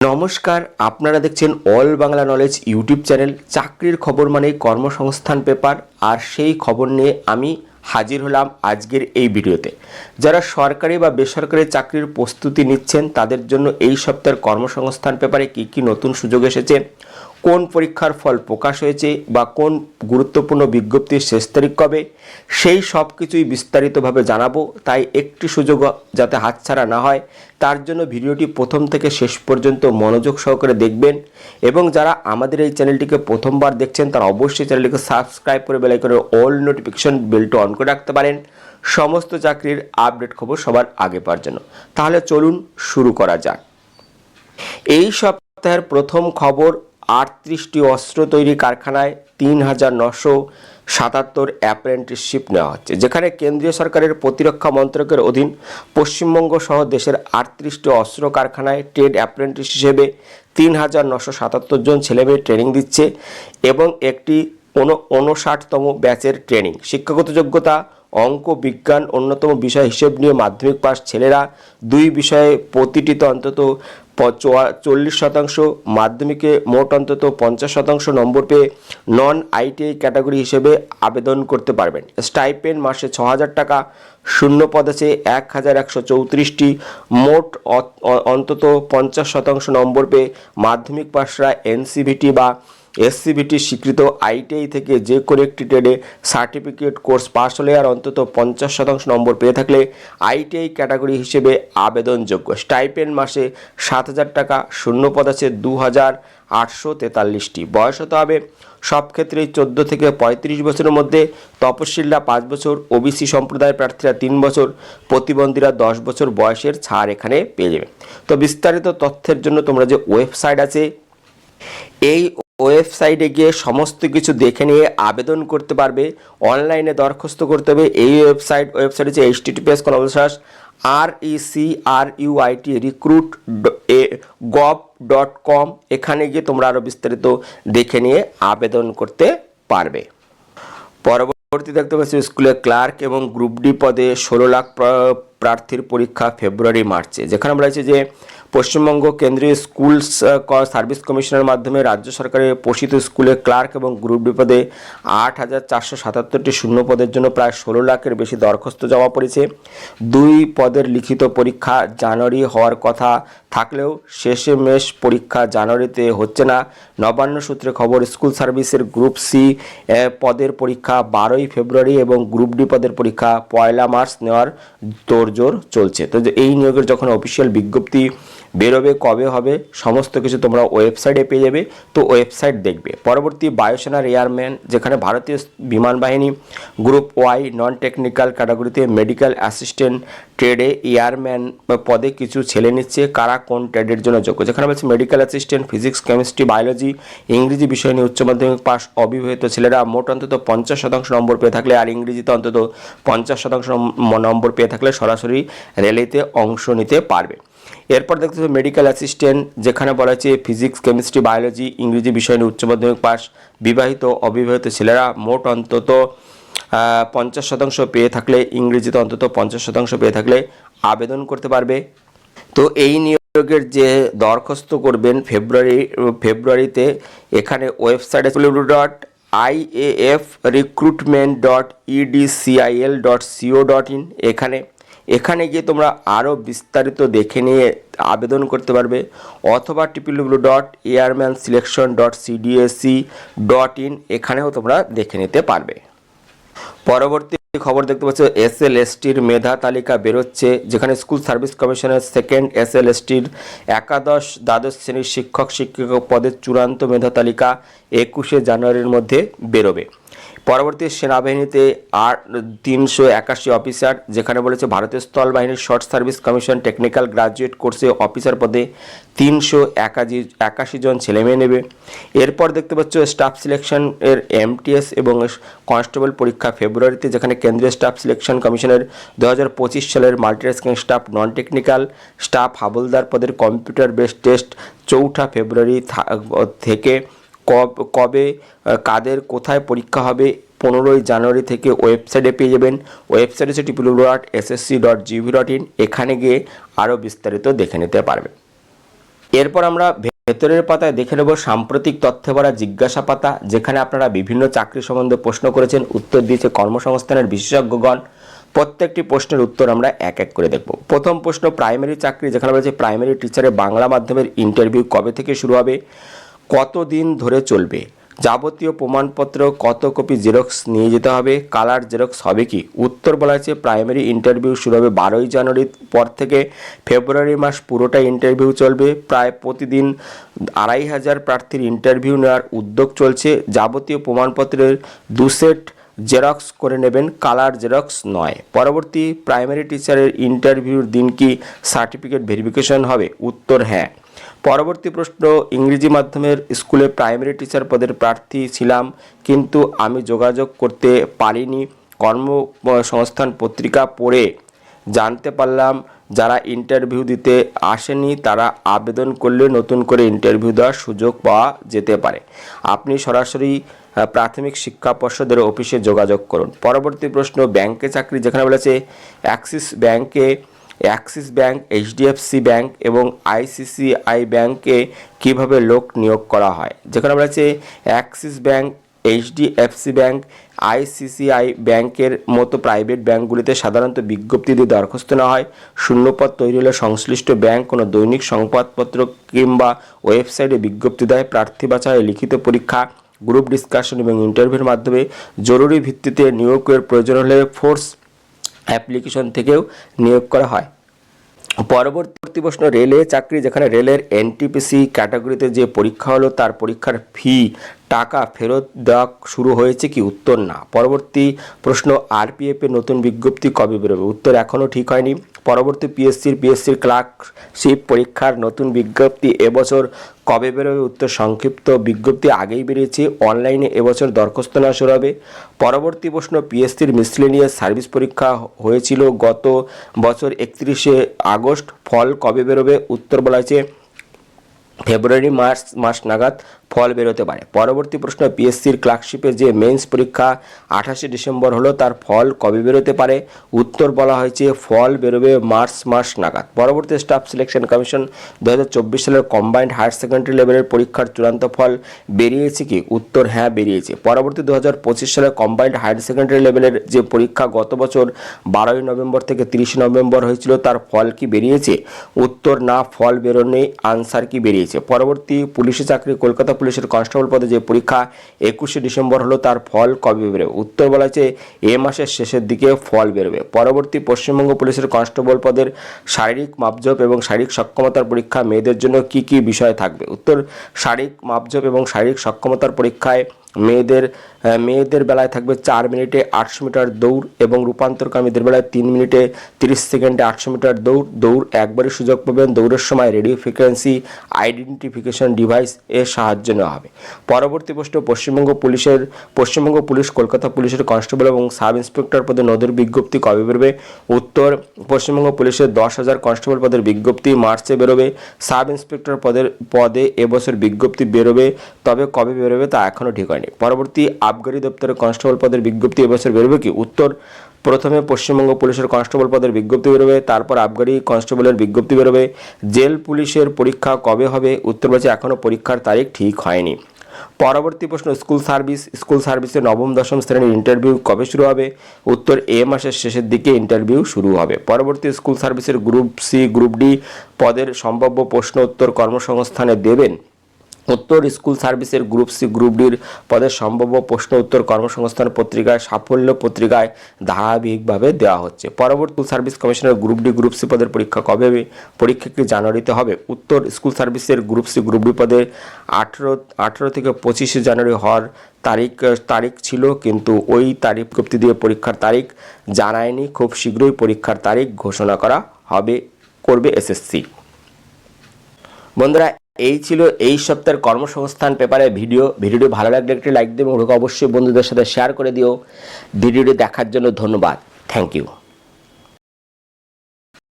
নমস্কার, আপনারা দেখছেন all Bangla knowledge YouTube channel. চাকরির খবর মানেই কর্মসংস্থান পেপার, আর সেই খবর নিয়ে আমি হাজির হলাম আজকের এই ভিডিওতে। যারা সরকারি বা বেসরকারি চাকরির প্রস্তুতি নিচ্ছেন তাদের জন্য এই সপ্তাহের কর্মসংস্থান পেপারে কী কী নতুন সুযোগ এসেছে, কোন পরীক্ষার ফল প্রকাশ হয়েছে বা কোন গুরুত্বপূর্ণ বিজ্ঞপ্তির শেষ তারিখ কবে, সেই সব কিছুই বিস্তারিতভাবে জানাবো। তাই একটি সুযোগ যাতে হাতছাড়া না হয় তার জন্য ভিডিওটি প্রথম থেকে শেষ পর্যন্ত মনোযোগ সহকারে দেখবেন। এবং যারা আমাদের এই চ্যানেলটিকে প্রথমবার দেখছেন তারা অবশ্যই চ্যানেলটিকে সাবস্ক্রাইব করে বেল আইকনের অল নোটিফিকেশন বেলটা অন করে রাখতে পারেন সমস্ত চাকরির আপডেট খবর সবার আগে পাওয়ার জন্য। তাহলে চলুন শুরু করা যাক। এই সপ্তাহের প্রথম খবর, 38টি অস্ত্র তৈরি কারখানায় ৩,৯৭৭ অ্যাপ্রেন্টিসশিপ নেওয়া হচ্ছে, যেখানে কেন্দ্রীয় সরকারের প্রতিরক্ষা মন্ত্রকের অধীন পশ্চিমবঙ্গ সহ দেশের 38টি অস্ত্র কারখানায় ট্রেড অ্যাপ্রেন্টিস হিসেবে ৩,৯৭৭ জন ছেলেমেয়ে ট্রেনিং দিচ্ছে এবং একটি 59তম ব্যাচের ট্রেনিং। শিক্ষাগত যোগ্যতা অঙ্ক, বিজ্ঞান অন্যতম বিষয় হিসেব নিয়ে মাধ্যমিক পাস ছেলেরা, দুই বিষয়ে প্রতিটিতে অন্তত 40%, মাধ্যমিকে মোট অন্তত 50% নম্বর পেয়ে নন আইটিআই ক্যাটাগরি হিসেবে আবেদন করতে পারবেন। স্টাইপেন্ড মাসে 6,000 টাকা, শূন্য পদ আছে 1,134টি, মোট অন্তত 50% নম্বর পেয়ে মাধ্যমিক পাসরা এনসিভিটি বা এসসিভিটি স্বীকৃত আইটিআই থেকে যে কোনো একটি ট্রেডে সার্টিফিকেট কোর্স পাস হলে আর অন্তত 50% নম্বর পেয়ে থাকলে আইটিআই ক্যাটাগরি হিসেবে আবেদনযোগ্য। স্টাইপেন্ড মাসে 7,000 টাকা, শূন্য পদ আছে 2,843টি। বয়স হতে হবে সব ক্ষেত্রেই 14 থেকে 35 বছরের মধ্যে। তপশিলরা 5 বছর, ওবিসি সম্প্রদায়ের প্রার্থীরা 3 বছর, প্রতিবন্ধীরা 10 বছর বয়সের ছাড় এখানে পেয়ে যাবে। তো বিস্তারিত তথ্যের জন্য তোমরা যে ওয়েবসাইট আছে এই ওয়েবসাইটে গিয়ে সমস্ত কিছু দেখে নিয়ে আবেদন করতে পারবে। অনলাইনে দরখাস্ত করতে হবে। এই ওয়েবসাইট হচ্ছে https://recruit.gov.com। এখানে গিয়ে তোমরা আরও বিস্তারিত দেখে নিয়ে আবেদন করতে পারবে। পরবর্তী দেখতে পাচ্ছি স্কুলে ক্লার্ক এবং গ্রুপ ডি পদে 16 লাখ প্রার্থীর পরীক্ষা ফেব্রুয়ারি মার্চে, যেখানে বলা হয়েছে যে পশ্চিমবঙ্গ কেন্দ্রীয় স্কুল সার্ভিস কমিশনের মাধ্যমে রাজ্য সরকারের পোষিত স্কুলে ক্লার্ক এবং গ্রুপ ডি পদে 8,477টি শূন্য পদের জন্য প্রায় 16 লাখের বেশি দরখাস্ত জমা পড়েছে। 2 পদের লিখিত পরীক্ষা জানুয়ারি হওয়ার কথা থাকলেও শেষমেশ পরীক্ষা জানুয়ারিতে হচ্ছে না। নবান্ন সূত্রে খবর, স্কুল সার্ভিসের গ্রুপ সি পদের পরীক্ষা 12ই ফেব্রুয়ারি এবং গ্রুপ ডি পদের পরীক্ষা 1 মার্চ নেওয়ার তোড়জোড় চলছে। তো এই নিয়োগের যখন অফিসিয়াল বিজ্ঞপ্তি বেরোবে, কবে হবে, সমস্ত কিছু তোমরা ওয়েবসাইটে পেয়ে যাবে। তো ওয়েবসাইট দেখবে। পরবর্তী বায়ুসেনার এয়ারম্যান, যেখানে ভারতীয় বিমান বাহিনী গ্রুপ ওয়াই নন টেকনিক্যাল ক্যাটাগরিতে মেডিকেল অ্যাসিস্ট্যান্ট ট্রেডে এয়ারম্যান পদে কিছু ছেলে নিচ্ছে। কারা কোন ট্রেডের জন্য যোগ্য, যেখানে বলছে medical assistant, physics, chemistry, biology, ইংরেজি বিষয় নিয়ে উচ্চ মাধ্যমিক পাস অবিবাহিত ছেলেরা মোট অন্তত 50% নম্বর পেয়ে থাকলে আর ইংরেজিতে অন্তত 50% নম্বর পেয়ে থাকলে সরাসরি র্যালিতে অংশ নিতে পারবে। এরপর দেখতে হবে মেডিকেল অ্যাসিস্ট্যান্ট, যেখানে বলা হচ্ছে ফিজিক্স, কেমিস্ট্রি, বায়োলজি, ইংরেজি বিষয় নিয়ে উচ্চ মাধ্যমিক পাস, বিবাহিত অবিবাহিত ছেলেরা মোট অন্তত 50% পেয়ে থাকলে, ইংরেজিতে অন্তত 50% পেয়ে থাকলে আবেদন করতে পারবে। তো এই নিয়োগের যে দরখাস্ত করবেন ফেব্রুয়ারিতে, এখানে ওয়েবসাইট www.iafrecruitment.edcil.co.in। এখানে গিয়ে তোমরা আরও বিস্তারিত দেখে নিয়ে আবেদন করতে পারবে, অথবা www.airmanselection.cdsc.in এখানেও তোমরা দেখে নিতে পারবে। পরবর্তী খবর দেখতে পাচ্ছ SLSTর মেধা তালিকা বেরোচ্ছে, যেখানে স্কুল সার্ভিস কমিশনের সেকেন্ড SLSTর একাদশ দ্বাদশ শ্রেণীর শিক্ষক শিক্ষিকা পদের চূড়ান্ত মেধা তালিকা 21শে জানুয়ারির মধ্যে বেরোবে। পরবর্তী সেনাবাহিনীতে 381 অফিসার, যেখানে বলেছে ভারতীয় স্থল বাহিনীর short service commission technical graduate কোর্সে অফিসার পদে 381 জন ছেলেমেয়ে নেবে। এরপর দেখতে পাচ্ছ স্টাফ সিলেকশন এর MTS এবং কনস্টেবল পরীক্ষা ফেব্রুয়ারিতে, যেখানে কেন্দ্রীয় স্টাফ সিলেকশন কমিশনের 2025 সালের multitasking staff non technical staff havildar পদের কম্পিউটার বেসড টেস্ট 4 ফেব্রুয়ারি থেকে কবে কাদের কোথায় পরীক্ষা হবে 15ই জানুয়ারি থেকে ওয়েবসাইটে পেয়ে যাবেন। ওয়েবসাইট হচ্ছে www.ssc.gov.in। এখানে গিয়ে আরও বিস্তারিত দেখে নিতে পারবেন। এরপর আমরা ভেতরের পাতায় দেখে নেব সাম্প্রতিক তথ্যে ভরা জিজ্ঞাসা পাতা, যেখানে আপনারা বিভিন্ন চাকরি সম্বন্ধে প্রশ্ন করেছেন, উত্তর দিয়েছে কর্মসংস্থানের বিশেষজ্ঞগণ। প্রত্যেকটি প্রশ্নের উত্তর আমরা এক এক করে দেখব। প্রথম প্রশ্ন প্রাইমারি চাকরি, যেখানে বলেছে প্রাইমারি টিচারের বাংলা মাধ্যমের ইন্টারভিউ কবে থেকে শুরু হবে, কতদিন ধরে চলবে, যাবতীয় প্রমাণপত্র কত কপি জেরক্স নিয়ে যেতে হবে, কালার জেরক্স হবে কি। উত্তর বলা হয়েছে প্রাইমারি ইন্টারভিউ শুরু হবে 12ই জানুয়ারির পর থেকে ফেব্রুয়ারি মাস পুরোটাই ইন্টারভিউ চলবে। প্রায় প্রতিদিন 2500 প্রার্থীর ইন্টারভিউ নেওয়ার উদ্যোগ চলছে। যাবতীয় প্রমাণপত্রের 2 সেট জেরক্স করে নেবেন, কালার জেরক্স নয়। পরবর্তী প্রাইমারি টিচারের ইন্টারভিউর দিন কি সার্টিফিকেট ভেরিফিকেশন হবে, উত্তর হ্যাঁ। পরবর্তী প্রশ্ন ইংরেজি মাধ্যমের স্কুলে প্রাইমারি টিচার পদের প্রার্থী ছিলাম, কিন্তু আমি যোগাযোগ করতে পারিনি। কর্মসংস্থান পত্রিকা পড়ে জানতে পারলাম যারা ইন্টারভিউ দিতে আসেনি তারা আবেদন করলে নতুন করে ইন্টারভিউ দেওয়ার সুযোগ পাওয়া যেতে পারে। আপনি সরাসরি প্রাথমিক শিক্ষা পর্ষদের অফিসে যোগাযোগ করুন। পরবর্তী প্রশ্ন ব্যাংকে চাকরি, যেখানে বলেছে অ্যাক্সিস ব্যাংক, এইচডিএফসি ব্যাংক এবং আইসিসিআই ব্যাংকে কিভাবে লোক নিয়োগ করা হয়, যেখানে বলেছে Axis bank, HDFC bank, ICICI ব্যাংকের মতো প্রাইভেট ব্যাংকগুলিতে সাধারণত বিজ্ঞপ্তি দিয়ে দরখাস্ত নেওয়া হয়। শূন্যপদ তৈরি হলে সংশ্লিষ্ট ব্যাংক কোনো দৈনিক সংবাদপত্র কিংবা ওয়েবসাইটে বিজ্ঞপ্তি দেয়। প্রার্থী বাছাই, লিখিত পরীক্ষা, গ্রুপ ডিসকাশন এবং ইন্টারভিউর মাধ্যমে জরুরি ভিত্তিতে নিয়োগের প্রয়োজন হলে ফোর্স অ্যাপ্লিকেশন থেকেও নিয়োগ করা হয়। পরবর্তী প্রশ্ন রেলে চাকরি, যেখানে রেলের এনটিপিসি ক্যাটাগরিতে যে পরীক্ষা হলো তার পরীক্ষার ফি টাকা ফেরত দেওয়া শুরু হয়েছে কি, উত্তর না। পরবর্তী প্রশ্ন আরপিএফ এর নতুন বিজ্ঞপ্তি কবে বেরোবে, উত্তর এখনও ঠিক হয়নি। পরবর্তী পিএসসির ক্লার্কশিপ পরীক্ষার নতুন বিজ্ঞপ্তি এবছর কবে বেরোবে, উত্তর সংক্ষিপ্ত বিজ্ঞপ্তি আগেই বেরিয়েছে, অনলাইনে এবছর দরখাস্ত নেওয়া শুরু হবে। পরবর্তী প্রশ্ন পিএসসির মিসলেনিয়াস সার্ভিস পরীক্ষা হয়েছিল গত বছর 31শে আগস্ট, ফল কবে বেরোবে, উত্তর বলা হয়েছে ফেব্রুয়ারি মাস নাগাদ ফল বেরোতে পারে। পরবর্তী প্রশ্ন পিএসসির ক্লার্কশিপের যে মেন্স পরীক্ষা 28শে ডিসেম্বর হলো তার ফল কবে বেরোতে পারে, উত্তর বলা হয়েছে ফল বেরোবে মার্চ মাস নাগাদ। পরবর্তী স্টাফ সিলেকশন কমিশন 2024 সালের কম্বাইন্ড হায়ার সেকেন্ডারি লেভেলের পরীক্ষার চূড়ান্ত ফল বেরিয়েছে কি, উত্তর হ্যাঁ বেরিয়েছে। পরবর্তী 2025 সালের কম্বাইন্ড হায়ার সেকেন্ডারি লেভেলের যে পরীক্ষা গত বছর 12ই নভেম্বর থেকে 30 নভেম্বর হয়েছিল তার ফল কি বেরিয়েছে, উত্তর না, ফল বেরোনে, আনসার কি বেরিয়েছে। পরবর্তী পুলিশি চাকরি কলকাতা পুলিশের কনস্টেবল পদে যে পরীক্ষা 21শে ডিসেম্বর হলো তার ফল কবে বেরোবে, উত্তর বলা হয়েছে এ মাসের শেষের দিকে ফল বেরোবে। পরবর্তী পশ্চিমবঙ্গ পুলিশের কনস্টেবল পদের শারীরিক মাপজোপ এবং শারীরিক সক্ষমতার পরীক্ষা মেয়েদের জন্য কি কি বিষয় থাকবে, উত্তর শারীরিক মাপজোপ এবং শারীরিক সক্ষমতার পরীক্ষায় মেয়েদের বেলায় থাকবে 4 মিনিটে 800 মিটার দৌড় এবং রূপান্তরকামীদের বেলায় 3 মিনিটে 30 সেকেন্ডে 800 মিটার দৌড় একবারই সুযোগ পাবেন। দৌড়ের সময় রেডিও ফ্রিকোয়েন্সি আইডেন্টিফিকেশন ডিভাইস এর সাহায্য নেওয়া হবে। পরবর্তী প্রশ্ন পশ্চিমবঙ্গ পুলিশ কলকাতা পুলিশের কনস্টেবল এবং সাব ইন্সপেক্টর পদে নতুন বিজ্ঞপ্তি কবে বেরোবে, উত্তর পশ্চিমবঙ্গ পুলিশের 10,000 কনস্টেবল পদের বিজ্ঞপ্তি মার্চে বেরোবে। সাব ইন্সপেক্টর পদে এবছর বিজ্ঞপ্তি বেরোবে, তবে কবে বেরোবে তা এখনও ঠিক হয়নি। পরবর্তী আবগারি দপ্তরের কনস্টেবল পদের বিজ্ঞপ্তি এবছর বেরোবে কি, উত্তর প্রথমে পশ্চিমবঙ্গ পুলিশের কনস্টেবল পদের বিজ্ঞপ্তি বেরোবে, তারপর আবগারি কনস্টেবলের বিজ্ঞপ্তি বেরোবে। জেল পুলিশের পরীক্ষা কবে হবে, উত্তর বলছে এখনও পরীক্ষার তারিখ ঠিক হয়নি। পরবর্তী প্রশ্ন স্কুল সার্ভিসের 9ম-10ম শ্রেণীর ইন্টারভিউ কবে শুরু হবে, উত্তর এ মাসের শেষের দিকে ইন্টারভিউ শুরু হবে। পরবর্তী স্কুল সার্ভিসের গ্রুপ সি গ্রুপ ডি পদের সম্ভাব্য প্রশ্ন উত্তর কর্মসংস্থানে দেবেন, উত্তর স্কুল সার্ভিসের গ্রুপ সি গ্রুপ ডির পদের সম্ভাব্য প্রশ্ন উত্তর কর্মসংস্থান পত্রিকায় সাফল্য পত্রিকায় ধারাবাহিকভাবে দেওয়া হচ্ছে। পরবর্তী সার্ভিস কমিশনের গ্রুপ ডি গ্রুপ সি পদের পরীক্ষা কবে হবে, পরীক্ষা কি জানুয়ারিতে হবে, উত্তর স্কুল সার্ভিসের গ্রুপ সি গ্রুপ ডি পদের 18 থেকে 25 জানুয়ারি হওয়ার তারিখ ছিল, কিন্তু ওই তারিখ বিজ্ঞপ্তি দিয়ে পরীক্ষার তারিখ জানায়নি। খুব শীঘ্রই পরীক্ষার তারিখ ঘোষণা করবে এসএসসি। বন্ধুরা এই ছিল এই সপ্তাহের কর্মসংস্থান পেপারের ভিডিওটি ভালো লাগলে একটি লাইক দিও এবং অবশ্যই বন্ধুদের সাথে শেয়ার করে দিও। ভিডিওটি দেখার জন্য ধন্যবাদ। Thank you.